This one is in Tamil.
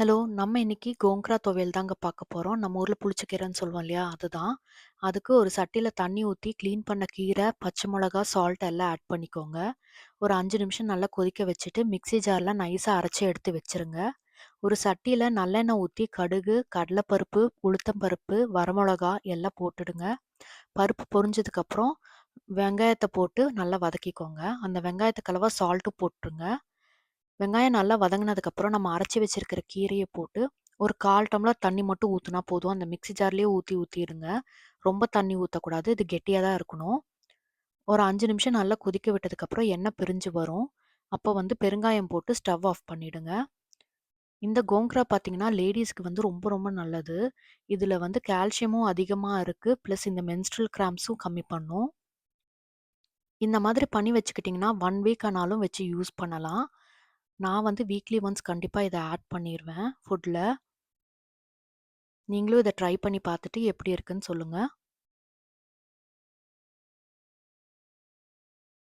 ஹலோ! நம்ம இன்னைக்கு கோங்க்ரா துவையல் தாங்க பார்க்க போறோம். நம்ம ஊர்ல புளிச்சக்கீரைன்னு சொல்லுவோம் இல்லையா? அதுதான். அதுக்கு ஒரு சட்டியில தண்ணி ஊத்தி கிளீன் பண்ண கீரை, பச்சை மிளகா, சால்ட் எல்லாம் ஆட் பண்ணிக்கோங்க. ஒரு 5 நிமிஷம் நல்லா கொதிக்க வச்சுட்டு மிக்ஸி ஜார்ல நைஸா அரைச்சு எடுத்து வச்சுருங்க. ஒரு சட்டியில நல்லெண்ணெய் ஊத்தி கடுகு, கடலைப்பருப்பு, உளுத்தம் பருப்பு, வரமிளகா எல்லாம் போட்டுடுங்க. பருப்பு பொரிஞ்சதுக்கப்புறம் வெங்காயத்த போட்டு நல்லா வதக்கிக்கோங்க. அந்த வெங்காயத்துக்கு அளவா சால்ட்டும் போட்டுருங்க. வெங்காயம் நல்லா வதங்குனதுக்கப்புறம் நம்ம அரைச்சு வச்சிருக்கிற கீரைய போட்டு, ஒரு 1/4 டம்ளர் தண்ணி மட்டும் ஊத்துனா போதும். அந்த மிக்ஸி ஜார்லயே ஊத்திருங்க. ரொம்ப தண்ணி ஊத்தக்கூடாது. இது கெட்டியா தான் இருக்கணும். ஒரு 5 நிமிஷம் நல்லா கொதிக்க விட்டதுக்கப்புறம் எண்ணெய் பிரிஞ்சு வரும். அப்போ வந்து பெருங்காயம் போட்டு ஸ்டவ் ஆஃப் பண்ணிடுங்க. இந்த கோங்க்ரா பார்த்தீங்கன்னா, லேடீஸ்க்கு வந்து ரொம்ப ரொம்ப நல்லது. இதுல வந்து கால்சியமும் அதிகமா இருக்கு. பிளஸ் இந்த மென்ஸ்ட்ரல் கிராம்ப்ஸும் கம்மி பண்ணும். இந்த மாதிரி பண்ணி வச்சுக்கிட்டிங்கன்னா, 1 வீக் ஆனாலும் வச்சு யூஸ் பண்ணலாம். நான் வந்து வீக்லி ஒன்ஸ் கண்டிப்பா இத ஆட் பண்ணிருவேன் ஃபுட்ல. நீங்களும் இத ட்ரை பண்ணி பார்த்துட்டு எப்படி இருக்குன்னு சொல்லுங்க.